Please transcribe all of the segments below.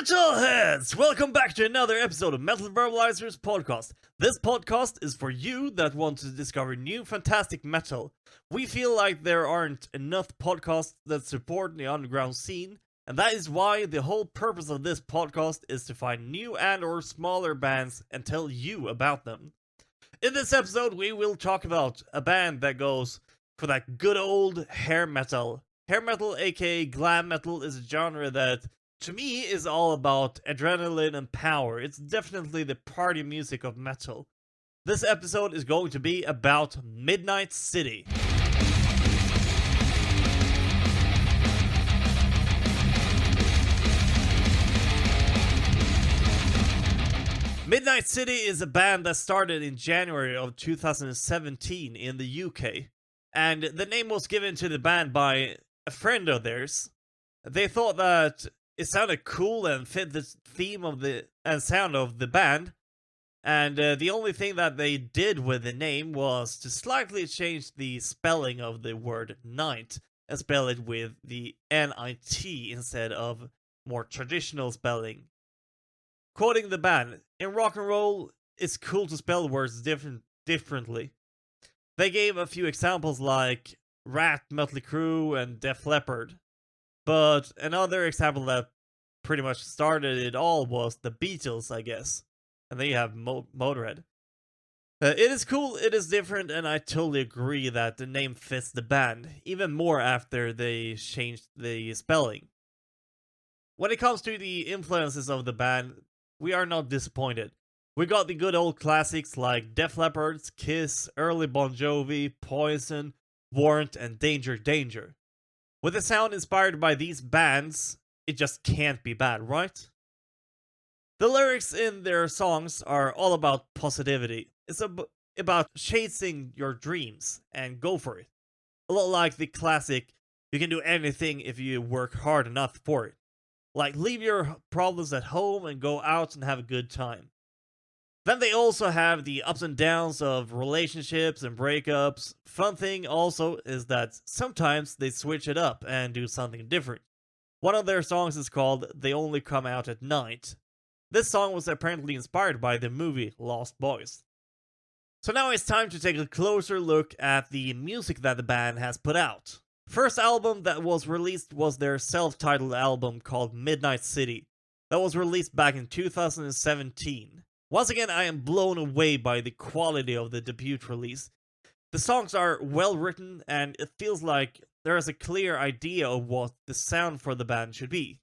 Metalheads! Welcome back to another episode of Metal Verbalizers podcast. This podcast is for you that want to discover new fantastic metal. We feel like there aren't enough podcasts that support the underground scene, and that is why the whole purpose of this podcast is to find new and or smaller bands and tell you about them. In this episode, we will talk about a band that goes for that good old hair metal. Hair metal, aka glam metal, is a genre that to me is all about adrenaline and power. It's definitely the party music of metal. This episode is going to be about Midnite City. Midnite City is a band that started in January of 2017 in the UK, and the name was given to the band by a friend of theirs. They thought that it sounded cool and fit the theme of the and sound of the band, and the only thing that they did with the name was to slightly change the spelling of the word night and spell it with the N-I-T instead of more traditional spelling. Quoting the band, in rock and roll, it's cool to spell words differently. They gave a few examples like Rat, Mötley Crüe, and Def Leppard. But another example that pretty much started it all was the Beatles, I guess. And then you have Motorhead. It is cool, it is different, and I totally agree that the name fits the band, even more after they changed the spelling. When it comes to the influences of the band, we are not disappointed. We got the good old classics like Def Leppard's, Kiss, early Bon Jovi, Poison, Warrant, and Danger Danger. With a sound inspired by these bands, it just can't be bad, right? The lyrics in their songs are all about positivity. It's about chasing your dreams and go for it. A lot like the classic, you can do anything if you work hard enough for it. Like leave your problems at home and go out and have a good time. Then they also have the ups and downs of relationships and breakups. Fun thing also is that sometimes they switch it up and do something different. One of their songs is called They Only Come Out at Night. This song was apparently inspired by the movie Lost Boys. So now it's time to take a closer look at the music that the band has put out. First album that was released was their self-titled album called Midnite City. That was released back in 2017. Once again, I am blown away by the quality of the debut release. The songs are well written, and it feels like there is a clear idea of what the sound for the band should be.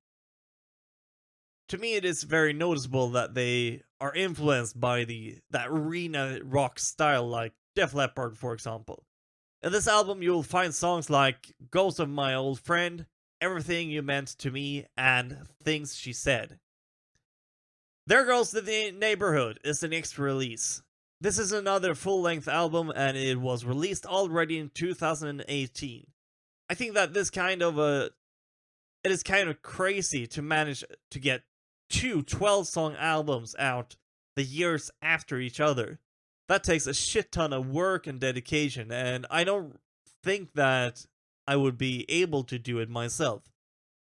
To me, it is very noticeable that they are influenced by that arena rock style like Def Leppard, for example. In this album, you will find songs like Ghost of My Old Friend, Everything You Meant to Me, and Things She Said. There Goes the Neighborhood is the next release. This is another full-length album and it was released already in 2018. I think that it is kind of crazy to manage to get two 12-song albums out the years after each other. That takes a shit ton of work and dedication, and I don't think that I would be able to do it myself.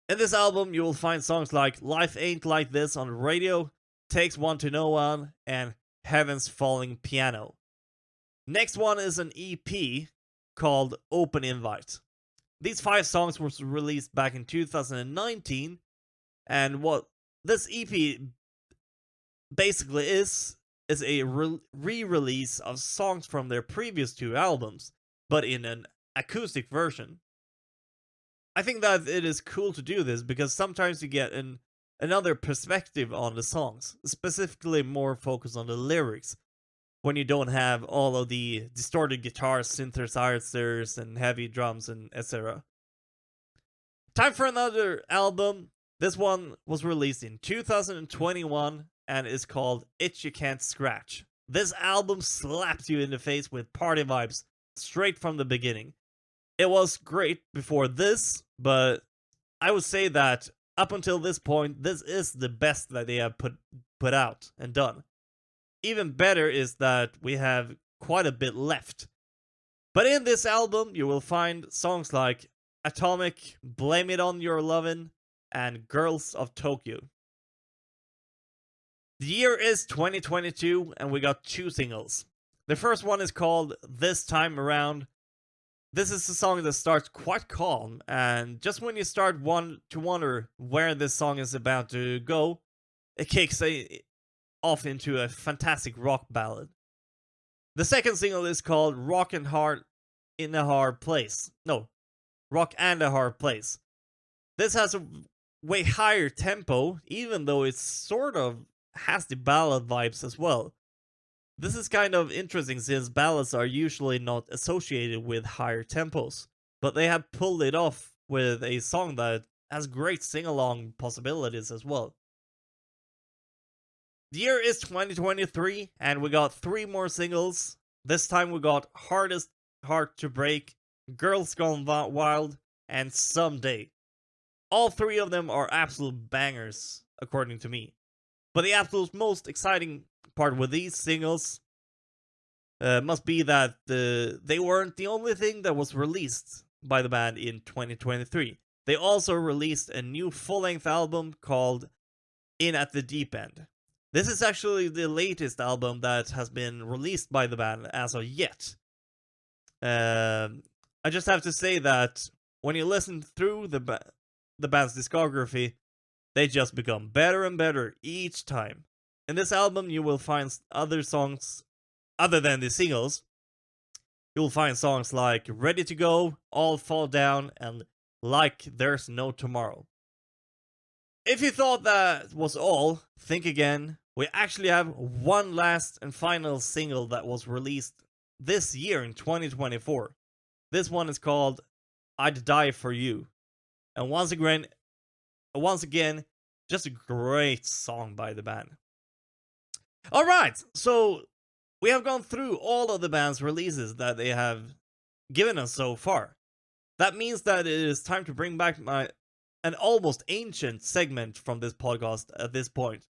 In this album, you will find songs like Life Ain't Like This on the Radio, Takes One to Know One, and Heaven's Falling Piano. Next one is an EP called Open Invite. These 5 songs were released back in 2019, and what this EP basically is a re-release of songs from their previous 2 albums, but in an acoustic version. I think that it is cool to do this because sometimes you get another perspective on the songs, specifically more focused on the lyrics, when you don't have all of the distorted guitars, synthesizers, and heavy drums, and etc. Time for another album. This one was released in 2021 and is called Itch You Can't Scratch. This album slaps you in the face with party vibes straight from the beginning. It was great before this, but I would say that up until this point, this is the best that they have put out and done. Even better is that we have quite a bit left. But in this album, you will find songs like Atomic, Blame It On Your Lovin', and Girls of Tokyo. The year is 2022 and we got 2 singles. The first one is called This Time Around. This is a song that starts quite calm, and just when you start to wonder where this song is about to go, it kicks off into a fantastic rock ballad. The second single is called Rock and Hard in a Hard Place. No, Rock and a Hard Place. This has a way higher tempo, even though it sort of has the ballad vibes as well. This is kind of interesting since ballads are usually not associated with higher tempos, but they have pulled it off with a song that has great sing-along possibilities as well. The year is 2023 and we got 3 more singles. This time we got Hardest Heart to Break, Girls Gone Wild, and Someday. All 3 of them are absolute bangers, according to me. But the absolute most exciting part with these singles must be that they weren't the only thing that was released by the band in 2023. They also released a new full-length album called In at the Deep End. This is actually the latest album that has been released by the band as of yet. I just have to say that when you listen through the band's discography, they just become better and better each time. In this album, you will find other songs, other than the singles. You'll find songs like Ready to Go, All Fall Down, and Like There's No Tomorrow. If you thought that was all, think again. We actually have one last and final single that was released this year in 2024. This one is called I'd Die For You. And once again, just a great song by the band. Alright, so we have gone through all of the band's releases that they have given us so far. That means that it is time to bring back an almost ancient segment from this podcast at this point.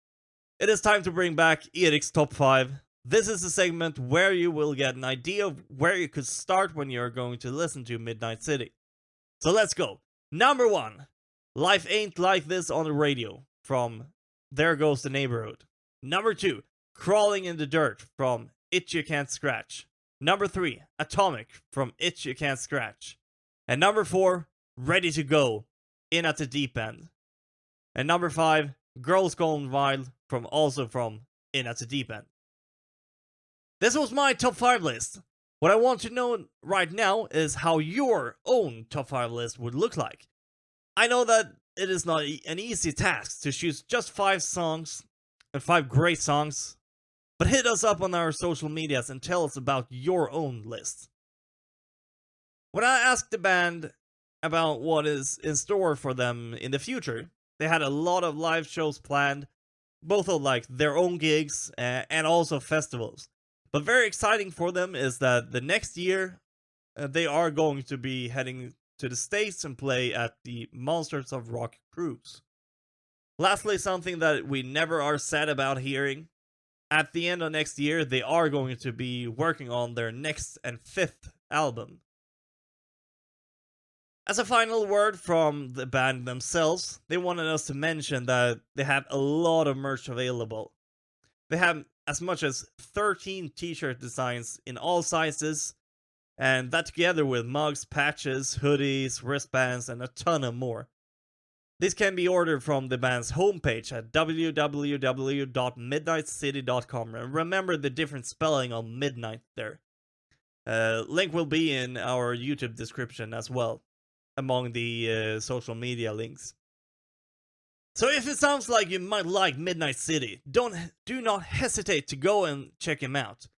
It is time to bring back Erik's Top 5. This is a segment where you will get an idea of where you could start when you're going to listen to Midnite City. So let's go. Number 1. Life Ain't Like This on the Radio from There Goes the Neighborhood. Number 2. Crawling in the Dirt from Itch You Can't Scratch. Number 3. Atomic from Itch You Can't Scratch. And number 4. Ready to Go, In at the Deep End. And number 5. Girls Gone Wild from In at the Deep End. This was my top 5 list. What I want to know right now is how your own top 5 list would look like. I know that it is not an easy task to choose just 5 songs, and 5 great songs, but hit us up on our social medias and tell us about your own list. When I asked the band about what is in store for them in the future, they had a lot of live shows planned, both of like their own gigs and also festivals. But very exciting for them is that the next year they are going to be heading to the States and play at the Monsters of Rock cruise. Lastly, something that we never are sad about hearing. At the end of next year, they are going to be working on their next and 5th album. As a final word from the band themselves, they wanted us to mention that they have a lot of merch available. They have as much as 13 t-shirt designs in all sizes, and that together with mugs, patches, hoodies, wristbands, and a ton of more. This can be ordered from the band's homepage at www.midnitecity.com, and remember the different spelling on midnight there. Link will be in our YouTube description as well, among the social media links. So if it sounds like you might like Midnite City, do not hesitate to go and check him out.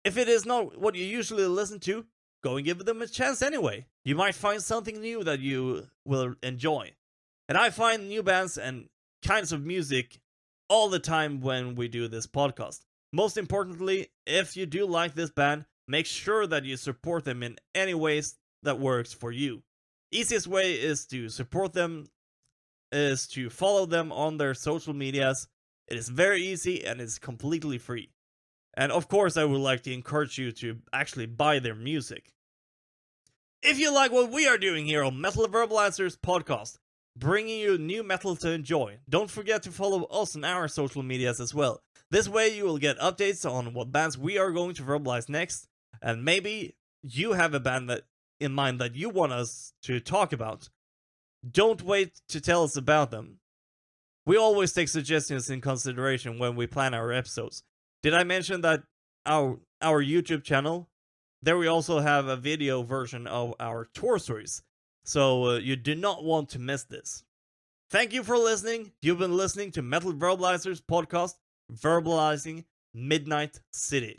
If it is not what you usually listen to, go and give them a chance anyway. You might find something new that you will enjoy. And I find new bands and kinds of music all the time when we do this podcast. Most importantly, if you do like this band, make sure that you support them in any ways that works for you. Easiest way is to support them is to follow them on their social medias. It is very easy and it's completely free. And of course, I would like to encourage you to actually buy their music. If you like what we are doing here on Metal Verbalizers podcast, bringing you new metal to enjoy. Don't forget to follow us on our social medias as well. This way you will get updates on what bands we are going to verbalize next, and maybe you have a band that in mind that you want us to talk about. Don't wait to tell us about them. We always take suggestions in consideration when we plan our episodes. Did I mention that our YouTube channel, there we also have a video version of our tour stories, so you do not want to miss this. Thank you for listening. You've been listening to Metal Verbalizers podcast, Verbalizing Midnite City.